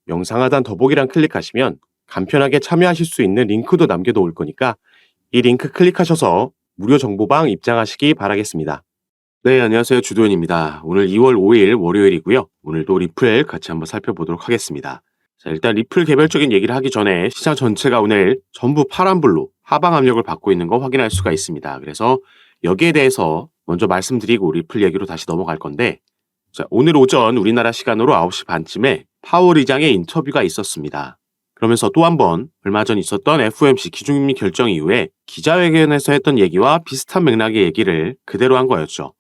영상 하단 더보기란 클릭하시면 간편하게 참여하실 수 있는 링크도 남겨놓을 거니까 이 링크 클릭하셔서 무료 정보방 입장하시기 바라겠습니다. 네, 안녕하세요. 주도현입니다. 오늘 2월 5일 월요일이고요. 오늘도 리플 같이 한번 살펴보도록 하겠습니다. 자, 일단 리플 개별적인 얘기를 하기 전에 시장 전체가 오늘 전부 파란불로 하방 압력을 받고 있는 거 확인할 수가 있습니다. 그래서 여기에 대해서 먼저 말씀드리고 리플 얘기로 다시 넘어갈 건데, 자, 오늘 오전 우리나라 시간으로 9시 반쯤에 파월 의장의 인터뷰가 있었습니다. 그러면서 또 한 번 얼마 전 있었던 FOMC 기준금리 결정 이후에 기자회견에서 했던 얘기와 비슷한 맥락의 얘기를 그대로 한 거였죠.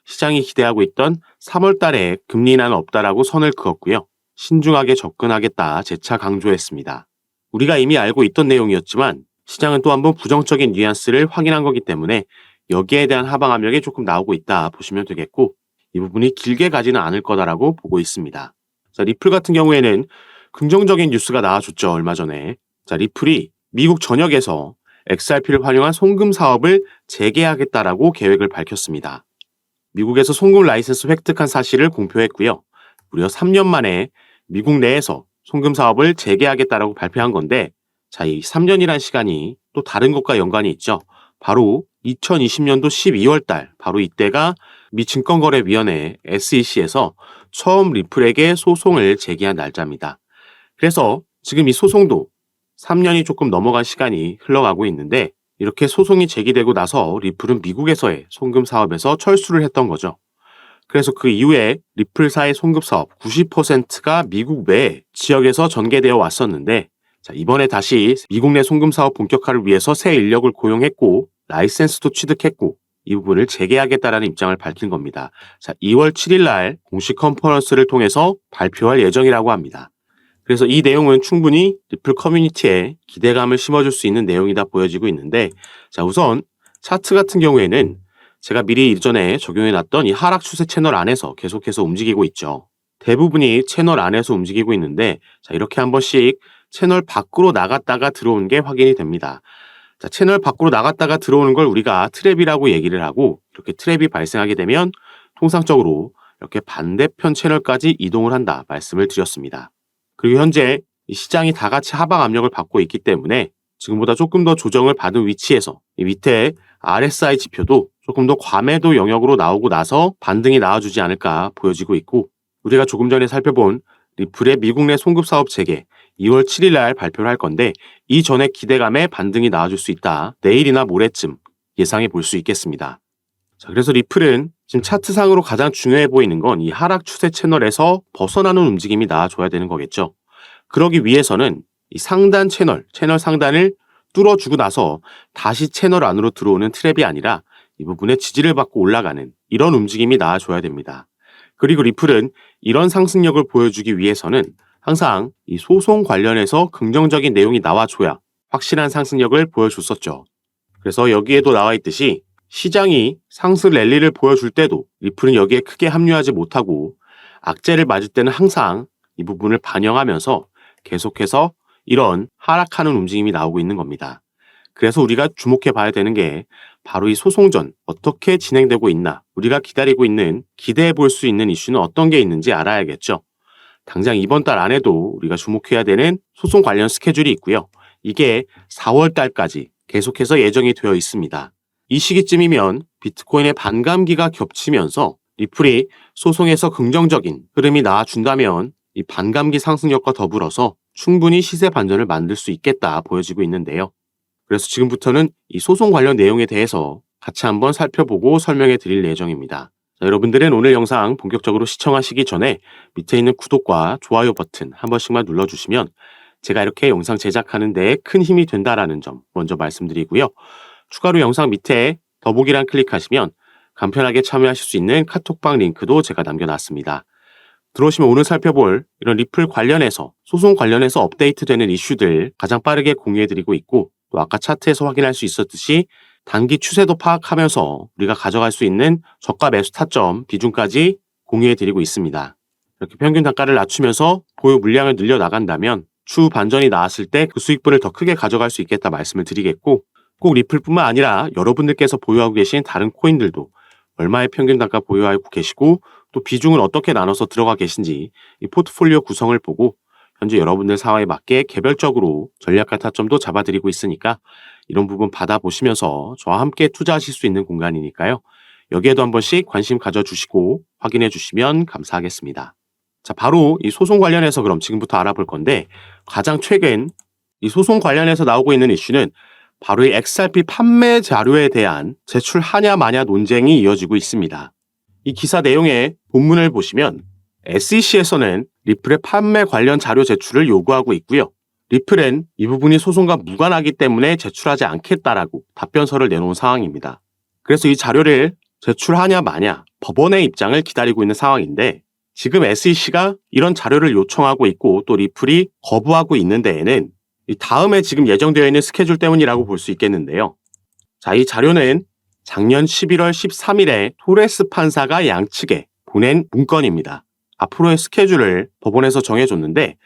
시장이 기대하고 있던 3월 달에 금리 인하는 없다라고 선을 그었고요. 신중하게 접근하겠다 재차 강조했습니다. 우리가 이미 알고 있던 내용이었지만 시장은 또 한 번 부정적인 뉘앙스를 확인한 거기 때문에 여기에 대한 하방 압력이 조금 나오고 있다 보시면 되겠고, 이 부분이 길게 가지는 않을 거다라고 보고 있습니다. 자, 리플 같은 경우에는 긍정적인 뉴스가 나와줬죠, 얼마 전에. 자, 리플이 미국 전역에서 XRP를 활용한 송금 사업을 재개하겠다라고 계획을 밝혔습니다. 미국에서 송금 라이센스 획득한 사실을 공표했고요. 무려 3년 만에 미국 내에서 송금 사업을 재개하겠다라고 발표한 건데, 자, 이 3년이란 시간이 또 다른 것과 연관이 있죠. 바로 2020년도 12월 달, 바로 이때가 미 증권거래위원회 SEC에서 처음 리플에게 소송을 제기한 날짜입니다. 그래서 지금 이 소송도 3년이 조금 넘어간 시간이 흘러가고 있는데, 이렇게 소송이 제기되고 나서 리플은 미국에서의 송금 사업에서 철수를 했던 거죠. 그래서 그 이후에 리플사의 송금 사업 90%가 미국 외 지역에서 전개되어 왔었는데, 자, 이번에 다시 미국 내 송금 사업 본격화를 위해서 새 인력을 고용했고 라이센스도 취득했고 이 부분을 재개하겠다라는 입장을 밝힌 겁니다. 자, 2월 7일 날 공식 컨퍼런스를 통해서 발표할 예정이라고 합니다. 그래서 이 내용은 충분히 리플 커뮤니티에 기대감을 심어줄 수 있는 내용이다 보여지고 있는데, 자, 우선 차트 같은 경우에는 제가 미리 이전에 적용해놨던 이 하락 추세 채널 안에서 계속해서 움직이고 있죠. 대부분이 채널 안에서 움직이고 있는데, 자, 이렇게 한 번씩 채널 밖으로 나갔다가 들어오는 게 확인이 됩니다. 자, 채널 밖으로 나갔다가 들어오는 걸 우리가 트랩이라고 얘기를 하고, 이렇게 트랩이 발생하게 되면 통상적으로 이렇게 반대편 채널까지 이동을 한다 말씀을 드렸습니다. 그리고 현재 이 시장이 다 같이 하방 압력을 받고 있기 때문에 지금보다 조금 더 조정을 받은 위치에서 이 밑에 RSI 지표도 조금 더 과매도 영역으로 나오고 나서 반등이 나와주지 않을까 보여지고 있고, 우리가 조금 전에 살펴본 리플의 미국 내 송금 사업 재개 2월 7일 날 발표를 할 건데, 이 전에 기대감에 반등이 나와줄 수 있다. 내일이나 모레쯤 예상해 볼 수 있겠습니다. 자, 그래서 리플은 지금 차트상으로 가장 중요해 보이는 건 이 하락 추세 채널에서 벗어나는 움직임이 나와줘야 되는 거겠죠. 그러기 위해서는 이 상단 채널 상단을 뚫어주고 나서 다시 채널 안으로 들어오는 트랩이 아니라 이 부분에 지지를 받고 올라가는 이런 움직임이 나와줘야 됩니다. 그리고 리플은 이런 상승력을 보여주기 위해서는 항상 이 소송 관련해서 긍정적인 내용이 나와줘야 확실한 상승력을 보여줬었죠. 그래서 여기에도 나와 있듯이 시장이 상승 랠리를 보여줄 때도 리플은 여기에 크게 합류하지 못하고 악재를 맞을 때는 항상 이 부분을 반영하면서 계속해서 이런 하락하는 움직임이 나오고 있는 겁니다. 그래서 우리가 주목해 봐야 되는 게 바로 이 소송전 어떻게 진행되고 있나, 우리가 기다리고 있는 기대해 볼 수 있는 이슈는 어떤 게 있는지 알아야겠죠. 당장 이번 달 안에도 우리가 주목해야 되는 소송 관련 스케줄이 있고요. 이게 4월 달까지 계속해서 예정이 되어 있습니다. 이 시기쯤이면 비트코인의 반감기가 겹치면서 리플이 소송에서 긍정적인 흐름이 나와준다면 이 반감기 상승력과 더불어서 충분히 시세 반전을 만들 수 있겠다 보여지고 있는데요. 그래서 지금부터는 이 소송 관련 내용에 대해서 같이 한번 살펴보고 설명해 드릴 예정입니다. 자, 여러분들은 오늘 영상 본격적으로 시청하시기 전에 밑에 있는 구독과 좋아요 버튼 한 번씩만 눌러주시면 제가 이렇게 영상 제작하는 데 큰 힘이 된다라는 점 먼저 말씀드리고요. 추가로 영상 밑에 더보기란 클릭하시면 간편하게 참여하실 수 있는 카톡방 링크도 제가 남겨놨습니다. 들어오시면 오늘 살펴볼 이런 리플 관련해서 소송 관련해서 업데이트되는 이슈들 가장 빠르게 공유해드리고 있고, 또 아까 차트에서 확인할 수 있었듯이 단기 추세도 파악하면서 우리가 가져갈 수 있는 저가 매수 타점 비중까지 공유해드리고 있습니다. 이렇게 평균 단가를 낮추면서 보유 물량을 늘려나간다면 추후 반전이 나왔을 때 그 수익분을 더 크게 가져갈 수 있겠다 말씀을 드리겠고, 꼭 리플뿐만 아니라 여러분들께서 보유하고 계신 다른 코인들도 얼마의 평균 단가 보유하고 계시고 또 비중을 어떻게 나눠서 들어가 계신지 이 포트폴리오 구성을 보고 현재 여러분들 상황에 맞게 개별적으로 전략과 타점도 잡아드리고 있으니까 이런 부분 받아보시면서 저와 함께 투자하실 수 있는 공간이니까요. 여기에도 한 번씩 관심 가져주시고 확인해 주시면 감사하겠습니다. 자, 바로 이 소송 관련해서 그럼 지금부터 알아볼 건데 가장 최근 이 소송 관련해서 나오고 있는 이슈는 바로 이 XRP 판매 자료에 대한 제출하냐 마냐 논쟁이 이어지고 있습니다. 이 기사 내용의 본문을 보시면 SEC에서는 리플의 판매 관련 자료 제출을 요구하고 있고요. 리플은 이 부분이 소송과 무관하기 때문에 제출하지 않겠다라고 답변서를 내놓은 상황입니다. 그래서 이 자료를 제출하냐 마냐 법원의 입장을 기다리고 있는 상황인데 지금 SEC가 이런 자료를 요청하고 있고 또 리플이 거부하고 있는 데에는 이 다음에 지금 예정되어 있는 스케줄 때문이라고 볼 수 있겠는데요. 자, 이 자료는 작년 11월 13일에 토레스 판사가 양측에 보낸 문건입니다. 앞으로의 스케줄을 법원에서 정해줬는데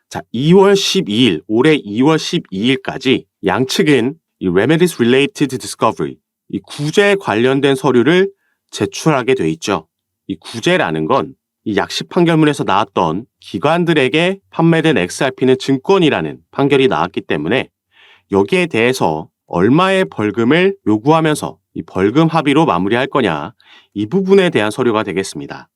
자, 2월 12일, 올해 2월 12일까지 양측은 이 Remedies Related Discovery, 이 구제 관련된 서류를 제출하게 돼 있죠. 이 구제라는 건 이 약식 판결문에서 나왔던 기관들에게 판매된 XRP는 증권이라는 판결이 나왔기 때문에 여기에 대해서 얼마의 벌금을 요구하면서 이 벌금 합의로 마무리할 거냐 이 부분에 대한 서류가 되겠습니다.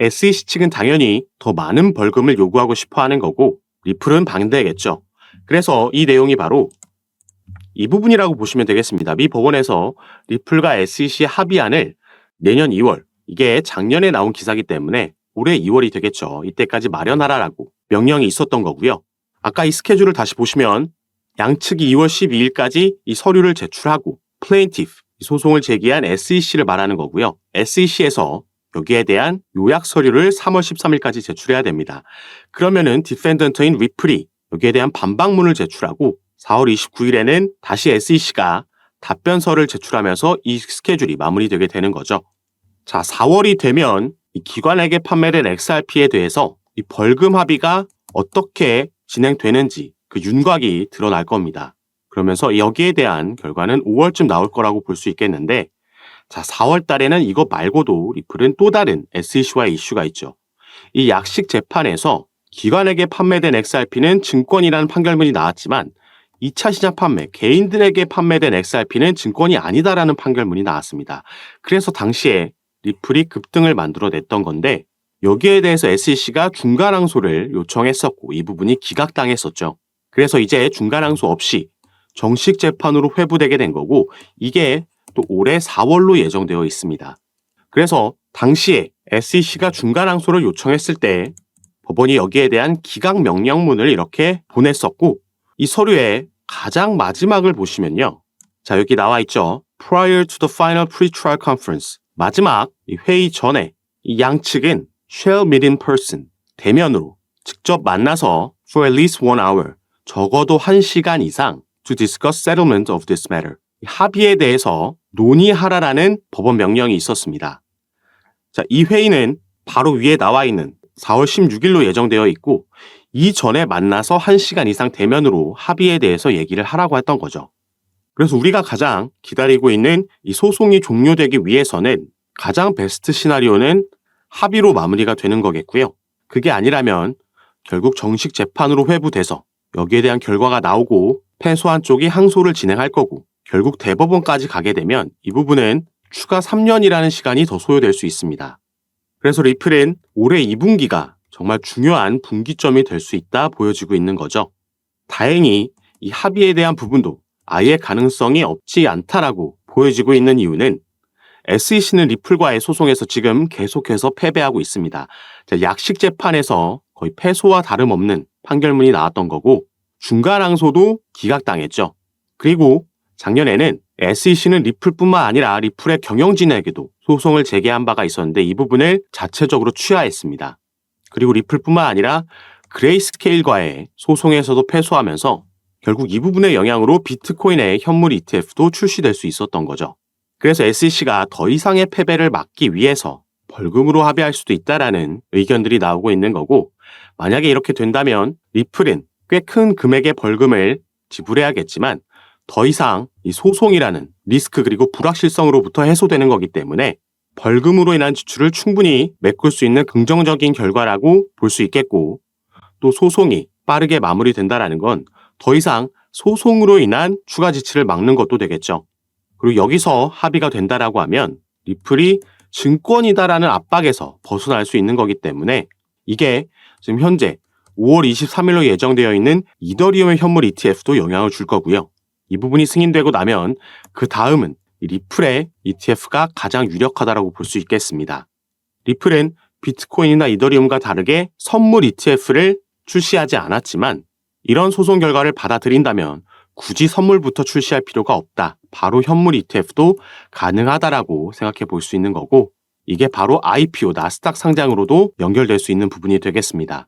SEC 측은 당연히 더 많은 벌금을 요구하고 싶어 하는 거고 리플은 반대겠죠. 그래서 이 내용이 바로 이 부분이라고 보시면 되겠습니다. 미 법원에서 리플과 SEC 합의안을 내년 2월, 이게 작년에 나온 기사이기 때문에 올해 2월이 되겠죠. 이때까지 마련하라라고 명령이 있었던 거고요. 아까 이 스케줄을 다시 보시면 양측이 2월 12일까지 이 서류를 제출하고 플레인티프, 소송을 제기한 SEC를 말하는 거고요. SEC에서 여기에 대한 요약 서류를 3월 13일까지 제출해야 됩니다. 그러면은 디펜던트인 리플이 여기에 대한 반박문을 제출하고 4월 29일에는 다시 SEC가 답변서를 제출하면서 이 스케줄이 마무리되게 되는 거죠. 자, 4월이 되면 이 기관에게 판매된 XRP에 대해서 이 벌금 합의가 어떻게 진행되는지 그 윤곽이 드러날 겁니다. 그러면서 여기에 대한 결과는 5월쯤 나올 거라고 볼 수 있겠는데 자, 4월 달에는 이거 말고도 리플은 또 다른 SEC와의 이슈가 있죠. 이 약식 재판에서 기관에게 판매된 XRP는 증권이라는 판결문이 나왔지만 2차 시장 판매, 개인들에게 판매된 XRP는 증권이 아니다라는 판결문이 나왔습니다. 그래서 당시에 리플이 급등을 만들어냈던 건데 여기에 대해서 SEC가 중간항소를 요청했었고 이 부분이 기각당했었죠. 그래서 이제 중간항소 없이 정식 재판으로 회부되게 된 거고 이게 또 올해 4월로 예정되어 있습니다. 그래서 당시에 SEC가 중간항소를 요청했을 때 법원이 여기에 대한 기각 명령문을 이렇게 보냈었고 이 서류의 가장 마지막을 보시면요. 자, 여기 나와 있죠. Prior to the final pre-trial conference. 마지막 이 회의 전에 이 양측은 shall meet in person. 대면으로 직접 만나서 for at least 1 hour. 적어도 1시간 이상 to discuss settlement of this matter. 합의에 대해서 논의하라라는 법원 명령이 있었습니다. 자, 이 회의는 바로 위에 나와 있는 4월 16일로 예정되어 있고 이전에 만나서 1시간 이상 대면으로 합의에 대해서 얘기를 하라고 했던 거죠. 그래서 우리가 가장 기다리고 있는 이 소송이 종료되기 위해서는 가장 베스트 시나리오는 합의로 마무리가 되는 거겠고요. 그게 아니라면 결국 정식 재판으로 회부돼서 여기에 대한 결과가 나오고 패소한 쪽이 항소를 진행할 거고 결국 대법원까지 가게 되면 이 부분은 추가 3년이라는 시간이 더 소요될 수 있습니다. 그래서 리플은 올해 2분기가 정말 중요한 분기점이 될 수 있다 보여지고 있는 거죠. 다행히 이 합의에 대한 부분도 아예 가능성이 없지 않다라고 보여지고 있는 이유는 SEC는 리플과의 소송에서 지금 계속해서 패배하고 있습니다. 자, 약식 재판에서 거의 패소와 다름없는 판결문이 나왔던 거고 중간항소도 기각당했죠. 그리고 작년에는 SEC는 리플뿐만 아니라 리플의 경영진에게도 소송을 제기한 바가 있었는데 이 부분을 자체적으로 취하했습니다. 그리고 리플뿐만 아니라 그레이스케일과의 소송에서도 패소하면서 결국 이 부분의 영향으로 비트코인의 현물 ETF도 출시될 수 있었던 거죠. 그래서 SEC가 더 이상의 패배를 막기 위해서 벌금으로 합의할 수도 있다라는 의견들이 나오고 있는 거고 만약에 이렇게 된다면 리플은 꽤 큰 금액의 벌금을 지불해야겠지만 더 이상 이 소송이라는 리스크 그리고 불확실성으로부터 해소되는 거기 때문에 벌금으로 인한 지출을 충분히 메꿀 수 있는 긍정적인 결과라고 볼 수 있겠고 또 소송이 빠르게 마무리된다라는 건 더 이상 소송으로 인한 추가 지출을 막는 것도 되겠죠. 그리고 여기서 합의가 된다라고 하면 리플이 증권이다라는 압박에서 벗어날 수 있는 거기 때문에 이게 지금 현재 5월 23일로 예정되어 있는 이더리움의 현물 ETF도 영향을 줄 거고요. 이 부분이 승인되고 나면 그 다음은 리플의 ETF가 가장 유력하다라고 볼 수 있겠습니다. 리플은 비트코인이나 이더리움과 다르게 선물 ETF를 출시하지 않았지만 이런 소송 결과를 받아들인다면 굳이 선물부터 출시할 필요가 없다. 바로 현물 ETF도 가능하다라고 생각해 볼 수 있는 거고 이게 바로 IPO 나스닥 상장으로도 연결될 수 있는 부분이 되겠습니다.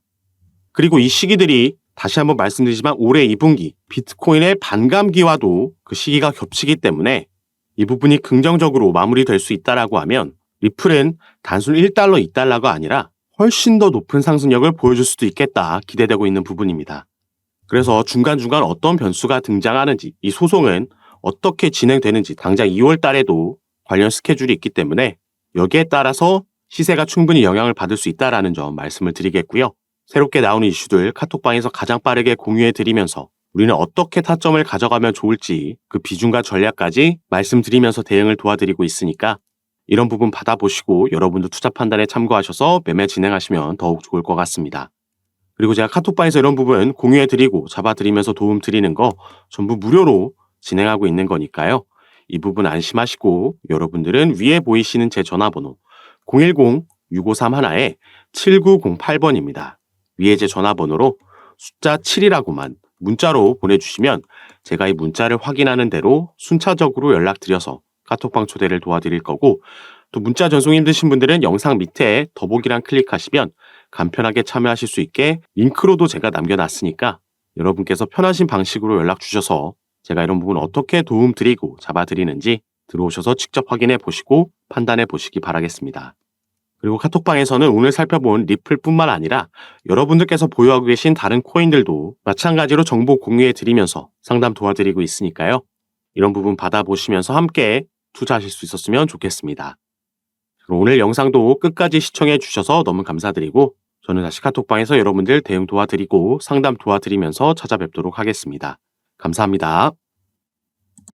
그리고 이 시기들이 다시 한번 말씀드리지만 올해 2분기 비트코인의 반감기와도 그 시기가 겹치기 때문에 이 부분이 긍정적으로 마무리될 수 있다라고 하면 리플은 단순 1달러, 2달러가 아니라 훨씬 더 높은 상승력을 보여줄 수도 있겠다 기대되고 있는 부분입니다. 그래서 중간중간 어떤 변수가 등장하는지 이 소송은 어떻게 진행되는지 당장 2월 달에도 관련 스케줄이 있기 때문에 여기에 따라서 시세가 충분히 영향을 받을 수 있다는 점 말씀을 드리겠고요. 새롭게 나오는 이슈들 카톡방에서 가장 빠르게 공유해 드리면서 우리는 어떻게 타점을 가져가면 좋을지 그 비중과 전략까지 말씀드리면서 대응을 도와드리고 있으니까 이런 부분 받아보시고 여러분도 투자 판단에 참고하셔서 매매 진행하시면 더욱 좋을 것 같습니다. 그리고 제가 카톡방에서 이런 부분 공유해드리고 잡아드리면서 도움 드리는 거 전부 무료로 진행하고 있는 거니까요. 이 부분 안심하시고 여러분들은 위에 보이시는 제 전화번호 010-6531-7908번입니다. 위에 제 전화번호로 숫자 7이라고만 문자로 보내주시면 제가 이 문자를 확인하는 대로 순차적으로 연락드려서 카톡방 초대를 도와드릴 거고 또 문자 전송 힘드신 분들은 영상 밑에 더보기란 클릭하시면 간편하게 참여하실 수 있게 링크로도 제가 남겨놨으니까 여러분께서 편하신 방식으로 연락 주셔서 제가 이런 부분 어떻게 도움 드리고 잡아드리는지 들어오셔서 직접 확인해 보시고 판단해 보시기 바라겠습니다. 그리고 카톡방에서는 오늘 살펴본 리플뿐만 아니라 여러분들께서 보유하고 계신 다른 코인들도 마찬가지로 정보 공유해 드리면서 상담 도와드리고 있으니까요. 이런 부분 받아보시면서 함께 투자하실 수 있었으면 좋겠습니다. 오늘 영상도 끝까지 시청해 주셔서 너무 감사드리고 저는 다시 카톡방에서 여러분들 대응 도와드리고 상담 도와드리면서 찾아뵙도록 하겠습니다. 감사합니다.